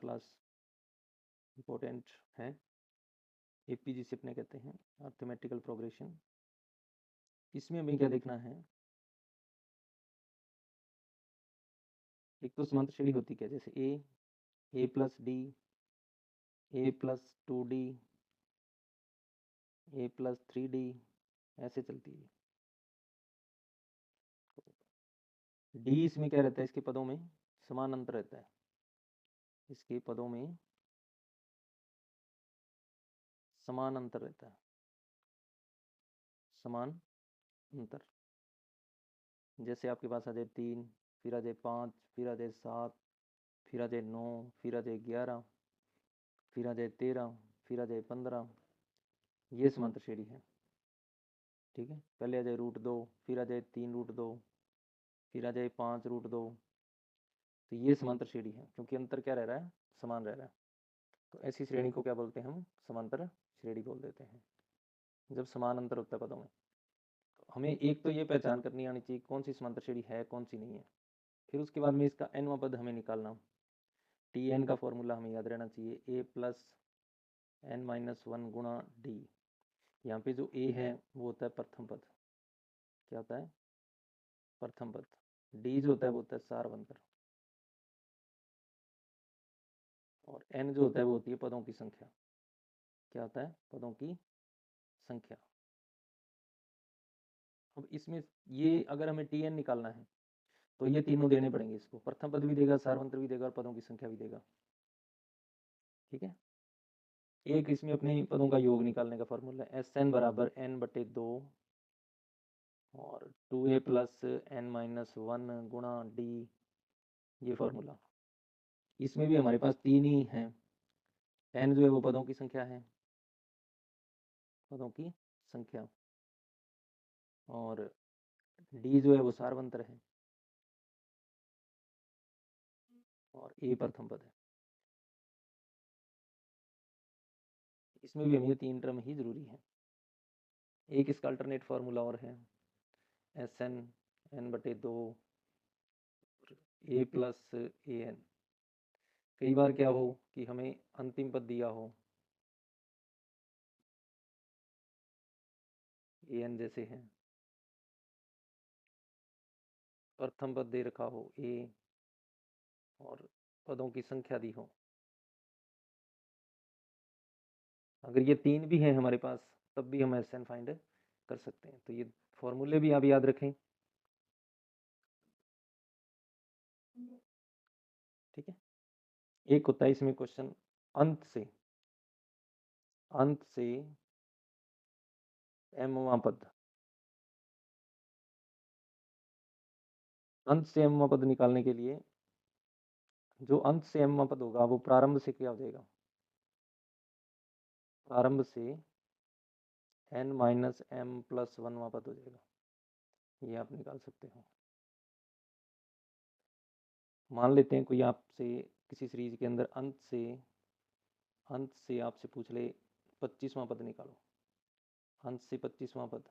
Class important है। AP जिसे अपने कहते हैं अर्थमेटिकल प्रोग्रेशन। इसमें हमें क्या देखना है, एक तो समांतर श्रेणी होती क्या, जैसे ए प्लस डी, ए प्लस 2d, ए प्लस 3d, ऐसे चलती है। डी इसमें क्या रहता है, इसके पदों में समान अंतर रहता है, इसके पदों में समान अंतर रहता है, समान अंतर। जैसे आपके पास आ जाए 3, फिर आ जाए 5, फिर आ जाए 7, फिर आ जाए 9, फिर आ जाए 11, फिर आ जाए 13, फिर आ जाए 15, ये समांतर श्रेणी है। ठीक है, पहले आ जाए √2, फिर आ जाए 3√2, फिर आ जाए 5√2, तो ये समांतर श्रेणी है, क्योंकि अंतर क्या रह रहा है, समान रह रहा है। तो ऐसी श्रेणी को क्या बोलते हैं हम, समांतर श्रेणी बोल देते हैं, जब समान अंतर होता है पदों में। तो हमें एक तो ये पहचान करनी आनी चाहिए कौन सी समांतर श्रेणी है, कौन सी नहीं है। फिर उसके बाद में इसका nवां पद हमें निकालना, Tn का फॉर्मूला हमें याद रहना चाहिए, a प्लस n-1 गुणा डी। यहाँ पे जो a है वो होता है प्रथम पद, क्या होता है, प्रथम पद। डी जो होता है वो होता है सारवंतर, और n जो होता है वो होती है पदों की संख्या, क्या होता है, पदों की संख्या। अब इसमें ये अगर हमें Tn निकालना है तो ये तीनों देने पड़ेंगे इसको, प्रथम पद भी देगा, सारवंतर भी देगा, और पदों की संख्या भी देगा। ठीक है, एक इसमें अपने पदों का योग निकालने का फॉर्मूला है Sn बराबर n/2 और 2a प्लस n-1 गुणा डी, ये फॉर्मूला। इसमें भी हमारे पास तीन ही हैं, n जो है वो पदों की संख्या है, पदों की संख्या, और डी जो है वो सारवंतर है, और ए प्रथम पद है। इसमें भी हमें तीन टर्म ही जरूरी है। एक इसका अल्टरनेट फार्मूला और है Sn n/2 a plus an। कई बार क्या हो कि हमें अंतिम पद दिया हो, an जैसे है, प्रथम पद दे रखा हो a, और पदों की संख्या दी हो। अगर ये तीन भी हैं हमारे पास तब भी हम Sn फाइंड कर सकते हैं। तो ये फॉर्मूले भी आप याद रखें। ठीक है, एक होता है इसमें क्वेश्चन अंत से mवां पद, अंत से mवां पद निकालने के लिए जो अंत से mवां पद होगा वो प्रारंभ से क्या हो जाएगा, प्रारंभ से n-m+1वां पद हो जाएगा, ये आप निकाल सकते हो। मान लेते हैं कोई आपसे किसी सीरीज के अंदर अंत से आपसे पूछ ले 25वां पद निकालो, अंत से 25वां पद,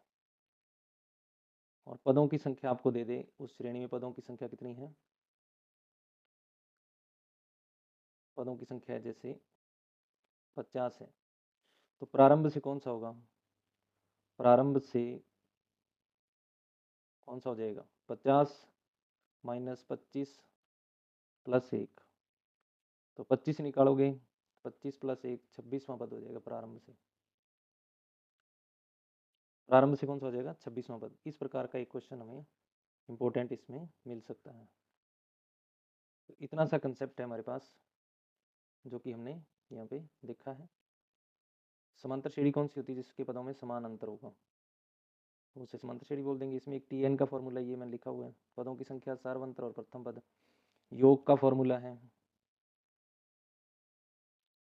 और पदों की संख्या आपको दे दे, उस श्रेणी में पदों की संख्या कितनी है, पदों की संख्या जैसे 50 है, तो प्रारंभ से कौन सा होगा, प्रारंभ से कौन सा हो जाएगा, 50 - 25 + 1, तो 25 निकालोगे, 25 + 1 26वां पद हो जाएगा प्रारंभ से। प्रारंभ से कौन सा हो जाएगा, 26वां पद। इस प्रकार का एक क्वेश्चन हमें इंपॉर्टेंट इसमें मिल सकता है। तो इतना सा कंसेप्ट है हमारे पास जो कि हमने यहाँ पे देखा है। समांतर श्रेणी कौन सी होती है, जिसके पदों में समान अंतर होगा, उसे समांतर श्रेणी बोल देंगे। इसमें एक Tn का फॉर्मूला ये मैंने लिखा हुआ है, पदों की संख्या, सारवंतर और प्रथम पद। योग का फॉर्मूला है,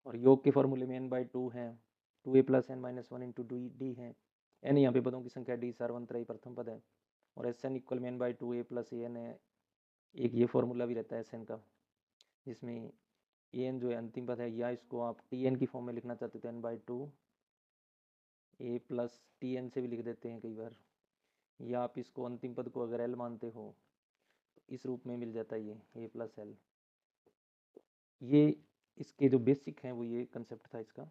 और योग के फॉर्मूले में n/2 है, 2a + n-1 × d है। n यहाँ पे पदों की संख्या, d सारवंतर प्रथम पद है, और Sn = n/2a + an है। एक ये फॉर्मूला भी रहता है Sn का, जिसमें an जो है अंतिम पद है, या इसको आप Tn की फॉर्म में लिखना चाहते तो n/2 a + Tn से भी लिख देते हैं कई बार, या आप इसको अंतिम पद को अगर l मानते हो तो इस रूप में मिल जाता है, ये a + l। ये इसके जो बेसिक हैं वो ये कंसेप्ट था इसका।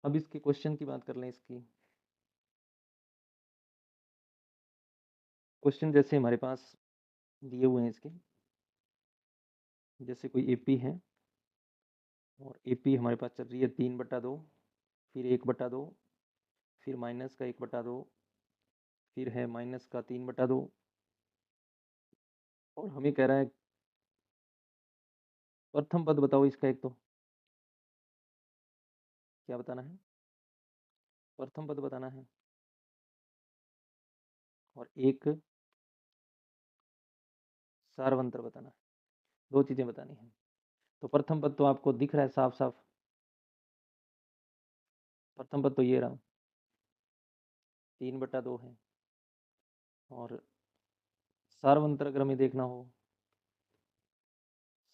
अब इसके क्वेश्चन की बात कर लें। इसकी क्वेश्चन जैसे हमारे पास दिए हुए हैं इसके, जैसे कोई एपी है और एपी हमारे पास चल रही है 3/2, फिर 1/2, फिर माइनस का 1/2, फिर है माइनस का 3/2, और हमें कह रहा है प्रथम पद बताओ इसका। एक तो क्या बताना है, प्रथम पद बताना है, और एक सारवंतर बताना है। दो चीजें बतानी है। तो प्रथम पद तो आपको दिख रहा है साफ साफ, प्रथम पद तो ये रहा 3/2 है। और सारवंतर अगर हमें देखना हो,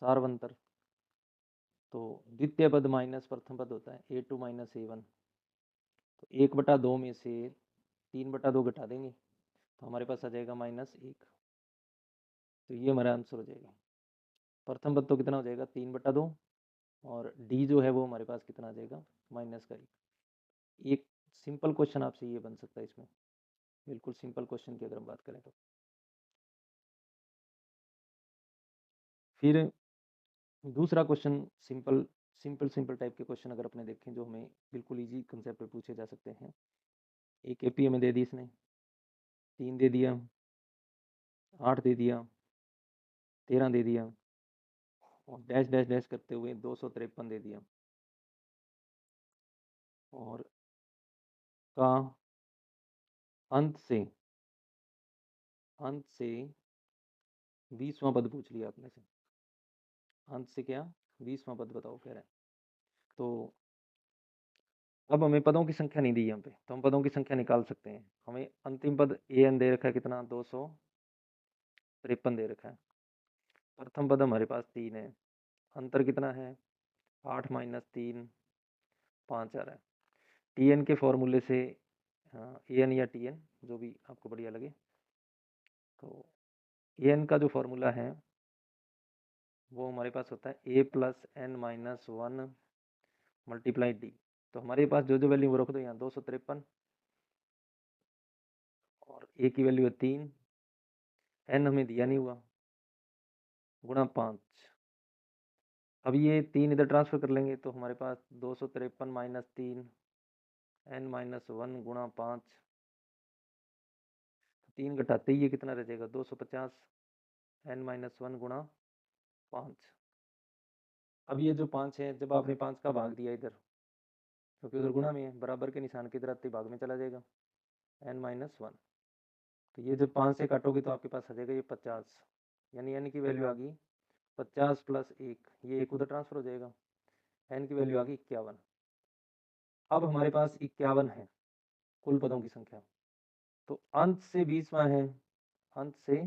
सारवंतर तो द्वितीय पद माइनस प्रथम पद होता है A2 - A1। तो 1/2 में से 3/2 घटा देंगे तो हमारे पास आ जाएगा -1। तो ये हमारा आंसर हो जाएगा। प्रथम पद तो कितना हो जाएगा 3/2, और डी जो है वो हमारे पास कितना आ जाएगा -1। एक सिंपल क्वेश्चन आपसे ये बन सकता है इसमें, बिल्कुल सिंपल क्वेश्चन की अगर हम बात करें तो। फिर दूसरा क्वेश्चन सिंपल सिंपल टाइप के क्वेश्चन अगर अपने देखें जो हमें बिल्कुल इजी कंसेप्ट पे पूछे जा सकते हैं। एक एपी हमें दे दी इसने, 3 दे दिया, 8 दे दिया, 13 दे दिया, और डैश डैश डैश करते हुए 253 दे दिया, और का अंत से 20वां पद पूछ लिया आपने से। अंत से क्या 20वां पद बताओ कह रहे हैं। तो अब हमें पदों की संख्या नहीं दी यहाँ पे, तो हम पदों की संख्या निकाल सकते हैं। हमें अंतिम पद an दे रखा है कितना 253 दे रखा है। प्रथम पद हमारे पास 3 है, अंतर कितना है 8 - 3 5 आ रहा है। टीएन के फॉर्मूले से, हाँ एन या टीएन जो भी आपको बढ़िया लगे। तो एन का जो फॉर्मूला है वो हमारे पास होता है a+n-1 मल्टीप्लाई डी। तो हमारे पास जो जो वैल्यू वो रख दो यहाँ 253, और ए की वैल्यू है 3, एन हमें दिया नहीं हुआ, गुणा 5। अब ये 3 इधर ट्रांसफर कर लेंगे तो हमारे पास 253 - 3 n-1 गुणा 5, 3 घटाते ही ये कितना रह जाएगा 250 n-1 गुणा 5। अब ये जो 5 है जब आपने 5 का भाग दिया इधर, क्योंकि उधर गुणा में है, बराबर के निशान की इधर आते भाग में चला जाएगा n-1। तो ये जब 5 से काटोगे तो आपके पास आ जाएगा ये 50, यानी n की वैल्यू आ गई 50 + 1, ये एक उधर ट्रांसफर हो जाएगा, n की वैल्यू आ गई 51। अब हमारे पास 51 है कुल पदों की संख्या। तो अंत से 20वां है, अंत से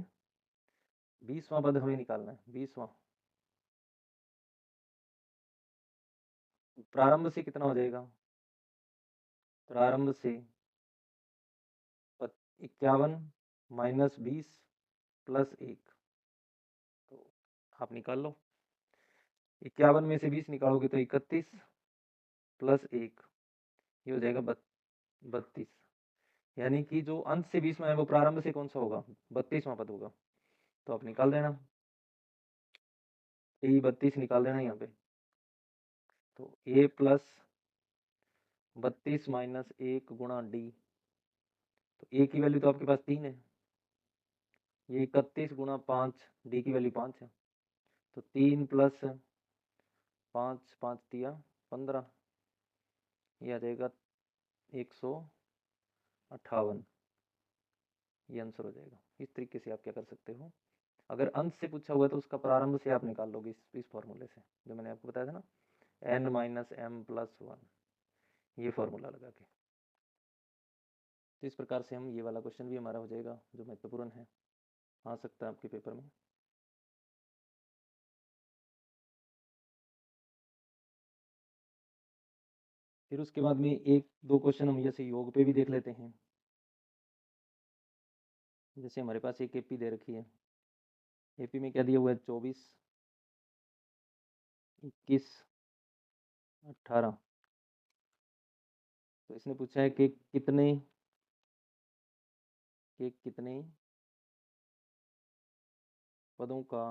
20वां पद हमें निकालना है। 20वां प्रारंभ से कितना हो जाएगा, प्रारंभ से 51 - 20 + 1। तो आप निकाल लो, 51 में से 20 निकालोगे तो 31 + 1, ये हो जाएगा 32। यानी कि जो अंत से 20वां है वो प्रारंभ से कौन सा होगा 32वां पद होगा। तो आप निकाल देना, 32 निकाल देना यहाँ पे। तो a + 32 - 1 गुणा डी। तो a की वैल्यू तो आपके पास 3 है, ये 31 गुणा 5, डी की वैल्यू 5 है। तो 3 + 5, 5 दिया 15, ये आ जाएगा 158। ये आंसर हो जाएगा। इस तरीके से आप क्या कर सकते हो, अगर अंत से पूछा हुआ है तो उसका प्रारंभ से आप निकाल लोगे इस फॉर्मूले से जो मैंने आपको बताया था ना, n - m + 1, ये फॉर्मूला लगा के। तो इस प्रकार से हम ये वाला क्वेश्चन भी हमारा हो जाएगा जो महत्वपूर्ण है, आ सकता है आपके पेपर में। फिर उसके बाद में एक दो क्वेश्चन हम जैसे योग पे भी देख लेते हैं। जैसे हमारे पास एक एपी दे रखी है, एपी में क्या दिया हुआ है 24, 21, 18। तो इसने पूछा है कि कितने पदों का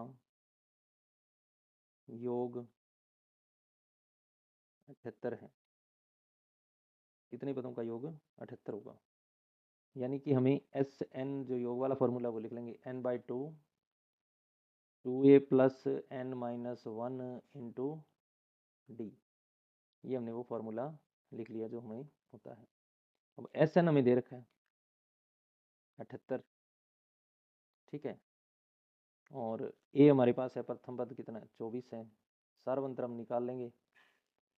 योग 78 है। कितने पदों का योग 78 होगा। यानी कि हमें एस एन जो योग वाला फॉर्मूला वो लिख लेंगे n/2 2a + n-1 into D. ये हमने वो फॉर्मूला लिख लिया जो हमें होता है। अब एस एन हमें दे रखा है 78, ठीक है। और ए हमारे पास है प्रथम पद कितना है 24 है। सार्वंतर हम निकाल लेंगे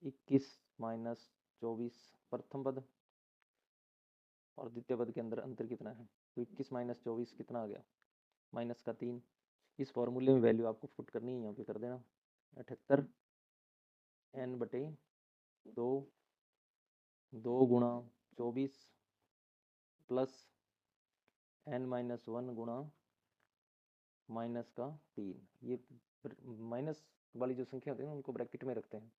21 माइनस 24 प्रथम पद और द्वितीय पद के अंदर अंतर कितना है। तो 21 माइनस 24 कितना आ गया माइनस का 3। इस फॉर्मूले में वैल्यू आपको पुट करनी है, यहाँ पे कर देना 78 n/2 2 गुणा 24 प्लस n-1 गुणा माइनस का 3। ये माइनस वाली जो संख्या होती है ना उनको ब्रैकेट में रखते हैं।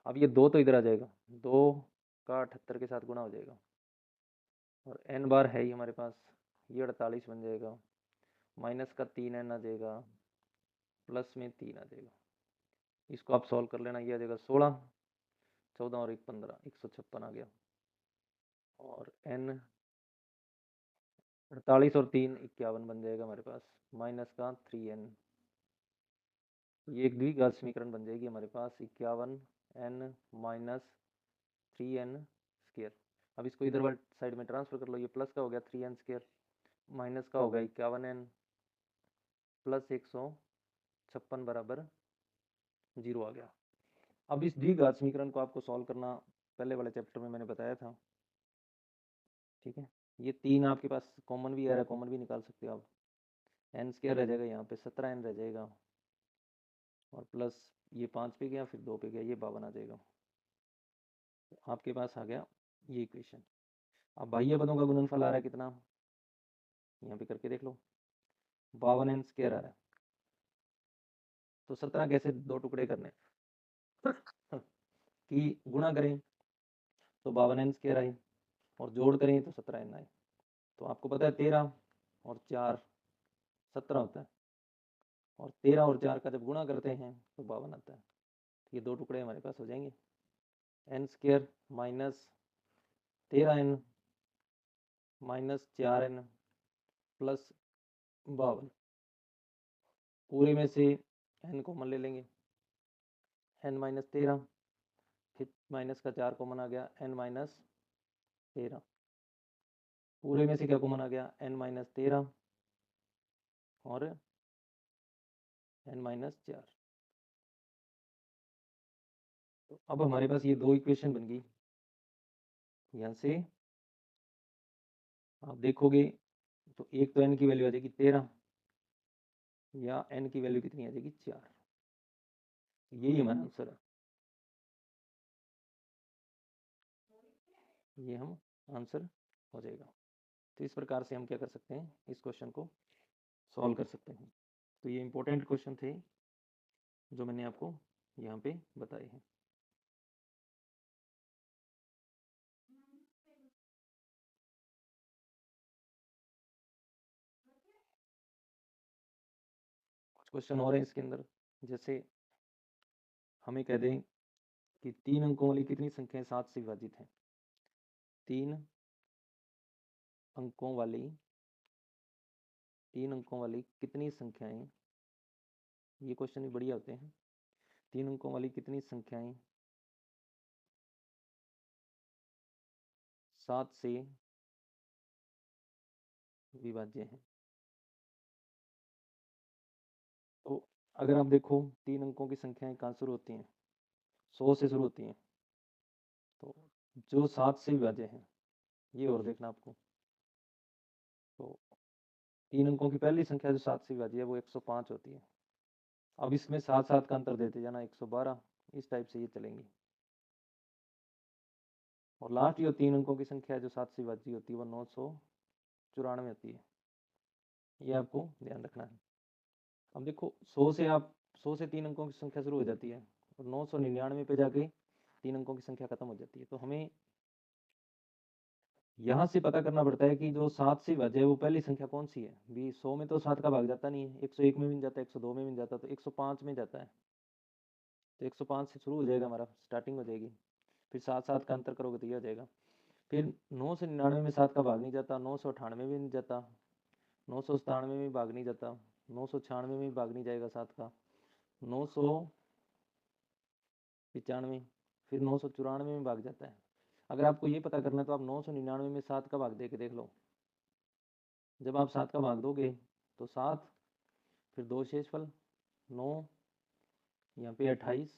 अब ये 2 तो इधर आ जाएगा, 2 का 78 के साथ गुणा हो जाएगा और n बार है ही हमारे पास, ये 48 बन जाएगा। माइनस का 3n आ जाएगा, प्लस में 3 आ जाएगा। इसको आप सॉल्व कर लेना, ये आ जाएगा 16, 14 और 1 15, 156 आ गया। और n 48 और 3 51 बन जाएगा हमारे पास, माइनस का 3n। ये एक द्विघात समीकरण बन जाएगी हमारे पास 51n माइनस 3n²। अब इसको इधर वाली साइड में ट्रांसफर कर लो, ये प्लस का हो गया 3n² माइनस का हो गया 51n प्लस 156 बराबर 0 आ गया। अब इस द्विघात समीकरण को आपको सॉल्व करना पहले वाले चैप्टर में मैंने बताया था, ठीक है। ये 3 आपके पास कॉमन भी आ रहा है, कॉमन भी निकाल सकते हो आप। n² रह जाएगा यहाँ पे, 17n रह जाएगा और प्लस ये 5 पे गया फिर 2 पे गया, ये 52 आ जाएगा। तो आपके पास आ गया ये इक्वेशन। अब बाह्य पदों का गुणनफल आ रहा है कितना, यहाँ पे करके देख लो 52n² आ रहा है। तो 17 कैसे 2 टुकड़े करने कि गुणा करें तो 52n² आए और जोड़ करें तो 17n आए। तो आपको पता है 13 और 4 17 होता है और 13 और 4 का जब गुणा करते हैं तो 52 आता है। ये 2 टुकड़े हमारे पास हो जाएंगे, n² minus 13n minus 4n plus 52। पूरे में से n कॉमन ले लेंगे, n-13 फिर माइनस का 4 कॉमन आ गया n-13। पूरे में से क्या कॉमन आ गया n-13 और n-4। तो अब हमारे पास ये 2 इक्वेशन बन गई। यहाँ से आप देखोगे तो एक तो n की वैल्यू आ जाएगी 13 या n की वैल्यू कितनी आ जाएगी 4। यही हमारा आंसर है, ये हम आंसर हो जाएगा। तो इस प्रकार से हम क्या कर सकते हैं, इस क्वेश्चन को सॉल्व कर सकते हैं। तो ये इंपॉर्टेंट क्वेश्चन थे जो मैंने आपको यहाँ पे बताए हैं। कुछ क्वेश्चन और हैं इसके अंदर, जैसे हमें कह दें कि 3 अंकों वाली कितनी संख्याएं 7 से विभाजित हैं। 3 अंकों वाली कितनी संख्याएं, ये क्वेश्चन भी बढ़िया होते हैं। 3 अंकों वाली कितनी संख्याएं 7 से विभाज्य हैं। तो अगर आप देखो 3 अंकों की संख्याएं कहाँ शुरू होती हैं, 100 से शुरू होती हैं। तो जो 7 से विभाज्य हैं ये और देखना आपको। तो 3 अंकों की पहली संख्या जो 7 से विभाज्य है वो 105 होती है। अब इसमें 7 का अंतर देते जाना 112, इस टाइप से ये चलेंगी। और लास्ट जो 3 अंकों की संख्या जो 7 से विभाज्य होती है वो 994 होती है। ये आपको ध्यान रखना है। अब देखो 100 से 3 अंकों की संख्या शुरू हो जाती है और 999 पे जाके 3 अंकों की संख्या खत्म हो जाती है। तो हमें यहाँ से पता करना पड़ता है कि जो 7 से विभाज्य है वो पहली संख्या कौन सी है। भी 100 में तो 7 का भाग जाता नहीं है, 101 में भी नहीं जाता, 102 में भी नहीं जाता, तो 105 में जाता है। तो 105 से शुरू हो जाएगा, हमारा स्टार्टिंग हो जाएगी। फिर 7 का अंतर करोगे तो ये हो जाएगा। फिर 999 में 7 का भाग नहीं जाता, 998 में भी नहीं जाता, 997 में भी भाग नहीं जाता, 996 में भी भाग नहीं जाएगा 7 का, 995, फिर 994 में भाग जाता है। अगर आपको ये पता करना है तो आप 999 में 7 का भाग दे के देख लो। जब आप 7 का भाग दोगे तो 7, फिर 2 शेषफल 9, यहाँ पे 28,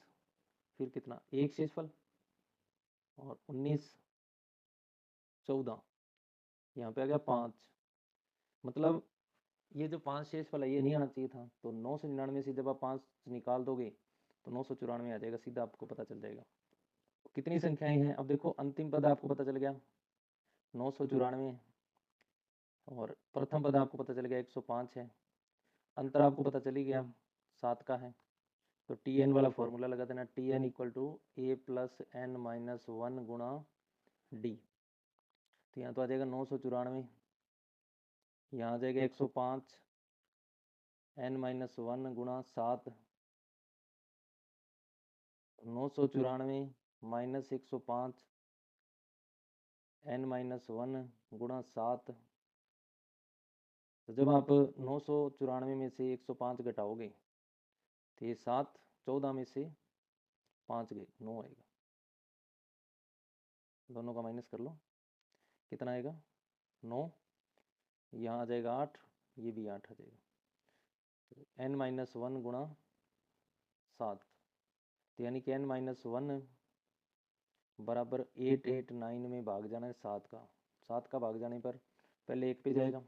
फिर कितना 1 शेषफल और 19, 14, यहाँ पे आ गया 5। मतलब ये जो 5 शेषफल है ये नहीं आना चाहिए था। तो 999 से जब आप 5 निकाल दोगे तो 994 आ जाएगा, सीधा आपको पता चल जाएगा। कितनी संख्याएं हैं अब देखो, अंतिम पद आपको पता चल गया 994, और प्रथम पद आपको पता चल गया 105 है, अंतर आपको पता चल ही गया 7 का है। तो टी एन वाला फॉर्मूला लगा देना, T N equal to A plus N minus 1 गुणा डी। तो यहाँ तो आ जाएगा 994, यहाँ आ जाएगा 105 एन माइनस 1 गुणा 7, 994 माइनस 105 एन माइनस 1 गुणा 7। तो जब आप 994 में से 105 घटाओगे तो ये 7, 14 में से 5 गए 9 आएगा। दोनों का माइनस कर लो, कितना आएगा 9, यहाँ आ जाएगा 8, ये भी 8 आ जाएगा। तो एन माइनस 1 गुणा 7, तो यानी कि एन माइनस 1 बराबर 889 में भाग जाना है 7 का। 7 का भाग जाने पर पहले 1 पे जाएगा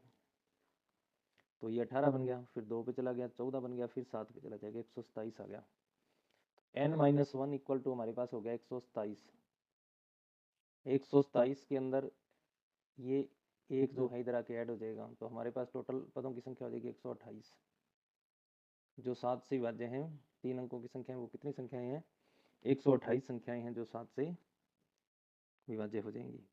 तो ये 18 बन गया, फिर 2 पे चला गया 14 बन गया, फिर 7 पे चला जाएगा 127 आ गया। एन माइनस 1 इक्वल टू हमारे पास हो गया 127। 127 के अंदर ये एक जो है इधर आके ऐड हो जाएगा, तो हमारे पास टोटल पदों की संख्या हो जाएगी 128। जो 7 से विभाज्य हैं 3 अंकों की संख्या है, वो कितनी संख्याएं हैं 128 संख्याएं हैं जो 7 से विभाज्य हो जाएंगी।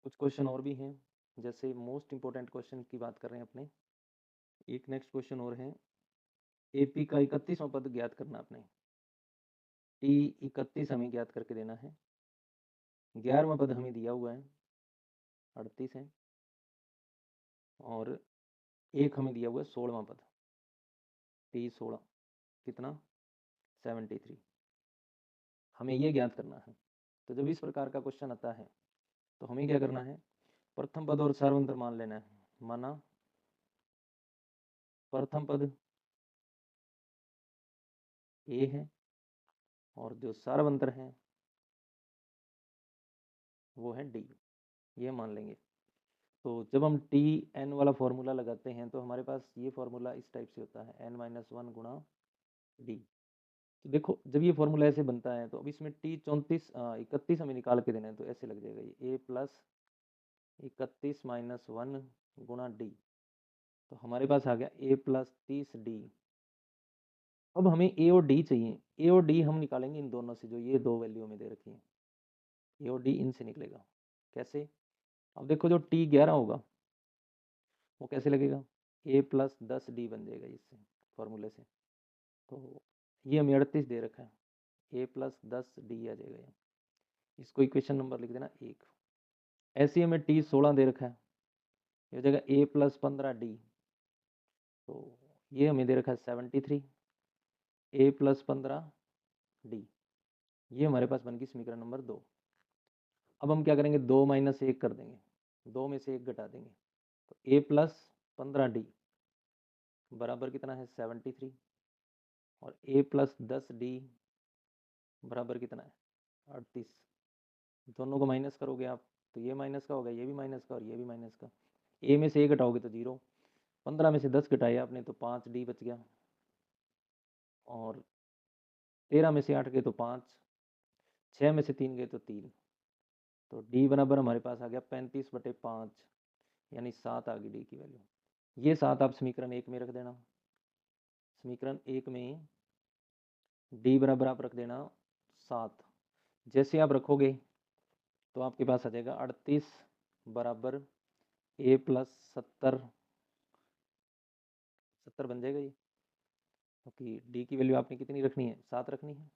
कुछ क्वेश्चन और भी हैं, जैसे मोस्ट इंपोर्टेंट क्वेश्चन की बात कर रहे हैं अपने। एक नेक्स्ट क्वेश्चन और है, एपी का 31वां पद ज्ञात करना आपने। टी 31 हमें ज्ञात करके देना है। 11वां पद हमें दिया हुआ है 38 है, और एक हमें दिया हुआ है 16वां पद, टी 16 कितना 73, हमें ये ज्ञात करना है। तो जब इस प्रकार का क्वेश्चन आता है तो हमें क्या करना है, प्रथम पद और सार्वंतर मान लेना है। माना प्रथम पद ए है और जो सार्वंतर है वो है डी, ये मान लेंगे। तो जब हम टी एन वाला फॉर्मूला लगाते हैं तो हमारे पास ये फॉर्मूला इस टाइप से होता है, एन माइनस 1 गुणा डी। तो देखो जब ये फॉर्मूला ऐसे बनता है तो अब इसमें टी 31 हमें निकाल के देना है, तो ऐसे लग जाएगा ये ए प्लस 31 माइनस 1 गुणा डी। तो हमारे पास आ गया ए प्लस 30 डी। अब हमें ए और डी चाहिए, ए और डी हम निकालेंगे इन दोनों से, जो ये दो वैल्यू में दे रखी है, ए और डी इनसे निकलेगा। कैसे, अब देखो जो टी 11 होगा वो कैसे लगेगा, ए प्लस 10 डी बन जाएगा इससे फॉर्मूले से। तो ये हमें 38 दे रखा है, ए प्लस 10 डी आ जाएगा ये। इसको इक्वेशन नंबर लिख देना 1। ऐसे ही हमें टी 16 दे रखा है, ये हो जाएगा ए प्लस 15 डी। तो ये हमें दे रखा है 73, ए प्लस 15 डी, ये हमारे पास बन गई समीकरण नंबर 2। अब हम क्या करेंगे, 2 माइनस 1 कर देंगे, 2 में से 1 घटा देंगे। तो ए प्लस 15 डी बराबर कितना है 73, और ए प्लस 10 डी बराबर कितना है 38। दोनों को माइनस करोगे आप तो ये माइनस का होगा, ये भी माइनस का और ये भी माइनस का। ए में से 1 घटाओगे तो 0, 15 में से 10 घटाए आपने तो 5 डी बच गया, और 13 में से 8 गए तो 5, 6 में से 3 गए तो 3। तो डी बराबर हमारे पास आ गया 35/5, यानी 7 आ गई डी की वैल्यू। ये 7 आप समीकरण 1 में रख देना। समीकरण 1 में डी बराबर आप रख देना 7। जैसे आप रखोगे तो आपके पास आ जाएगा 38 बराबर ए प्लस 70 बन जाएगा ये, क्योंकि डी की वैल्यू आपने कितनी रखनी है, 7 रखनी है,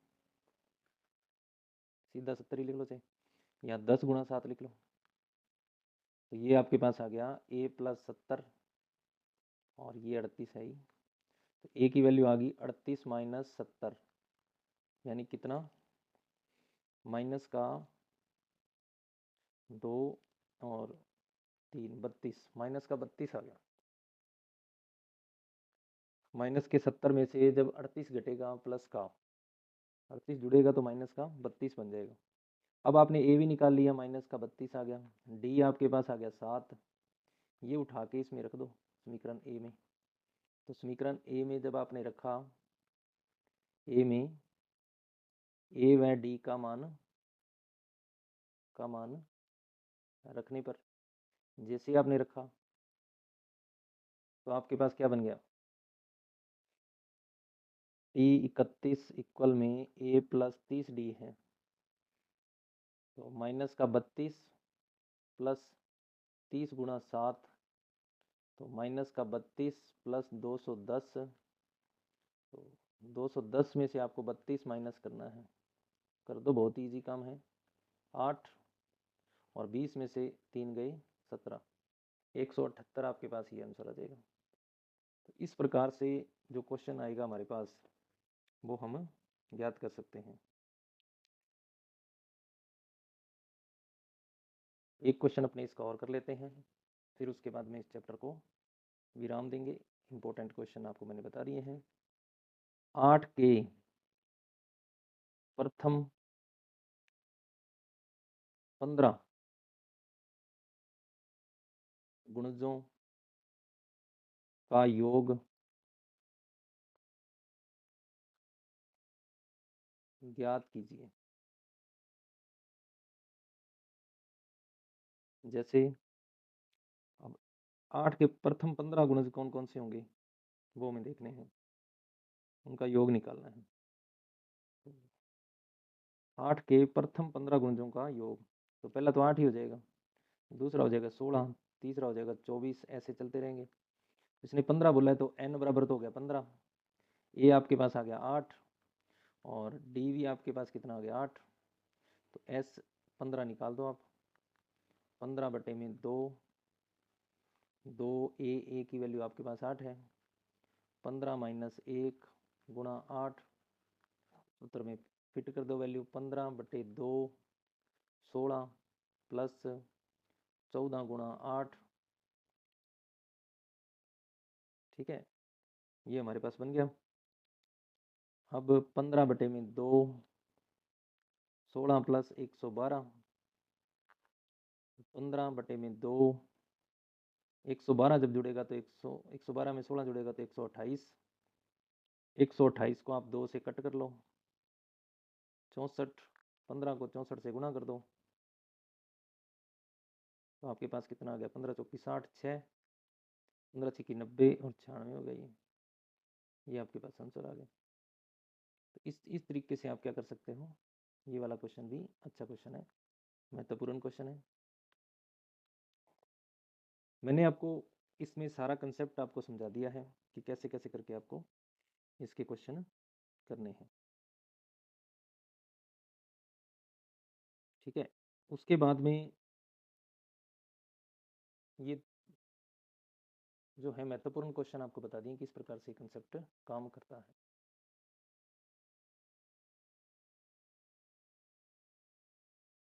सीधा 70 ही लिख लो चाहे, या 10 गुणा 7 लिख लो। तो ये आपके पास आ गया ए प्लस 70 और ये 38 है ही, तो ए की वैल्यू आ गई 38 माइनस 70, यानी कितना, माइनस का 2 और 3 32, माइनस का 32 आ गया। माइनस के 70 में से जब 38 घटेगा प्लस का 38 जुड़ेगा तो माइनस का 32 बन जाएगा। अब आपने ए भी निकाल लिया, माइनस का 32 आ गया। डी आपके पास आ गया 7, ये उठा के इसमें रख दो समीकरण ए में। तो समीकरण ए में जब आपने रखा, ए में ए व डी का मान रखने पर, जैसे ही आपने रखा तो आपके पास क्या बन गया, टी 31 इक्वल में ए प्लस 30 डी है, तो माइनस का 32 प्लस 30 गुणा 7, तो माइनस का 32 प्लस 210, तो 210 में से आपको 32 माइनस करना है, कर दो, बहुत इजी काम है। 8 और 20 में से 3 गए 17, 178 आपके पास ये आंसर आ जाएगा। तो इस प्रकार से जो क्वेश्चन आएगा हमारे पास वो हम याद कर सकते हैं। एक क्वेश्चन अपने इसका और कर लेते हैं, फिर उसके बाद में इस चैप्टर को विराम देंगे। इंपॉर्टेंट क्वेश्चन आपको मैंने बता दिए हैं। 8 के प्रथम 15 गुणजों का योग ज्ञात कीजिए। जैसे अब 8 के प्रथम 15 गुणज कौन कौन से होंगे वो हमें देखने हैं, उनका योग निकालना है। 8 के प्रथम 15 गुणजों का योग, तो पहला तो 8 ही हो जाएगा, दूसरा हो जाएगा 16, तीसरा हो जाएगा 24, ऐसे चलते रहेंगे। इसने 15 बोला है तो n बराबर तो हो गया 15, ए आपके पास आ गया 8 और डी भी आपके पास कितना आ गया 8, तो एस 15 निकाल दो आप, 15 बटे में 2, ए की वैल्यू आपके पास 8 है, 15 माइनस 1 गुणा 8, सूत्र में फिट कर दो वैल्यू, 15 बटे 2 16 प्लस 14 गुणा 8, ठीक है, ये हमारे पास बन गया। अब 15 बटे में 2 16 प्लस 112, 15 बटे में 2 112 जब जुड़ेगा तो 112 में 16 जुड़ेगा तो 128, 128 को आप 2 से कट कर लो, 64, 15 को 64 से गुणा कर दो, तो आपके पास कितना आ गया, 15 चौकी 60, 6, 15 छिकी 90 और 96 हो गई, ये आपके पास आंसर आ गया। तो इस तरीके से आप क्या कर सकते हो, ये वाला क्वेश्चन भी अच्छा क्वेश्चन है, महत्वपूर्ण क्वेश्चन है। मैंने आपको इसमें सारा कंसेप्ट आपको समझा दिया है कि कैसे कैसे करके आपको इसके क्वेश्चन करने हैं, ठीक है। उसके बाद में ये जो है महत्वपूर्ण क्वेश्चन आपको बता दिए किस प्रकार से कंसेप्ट काम करता है।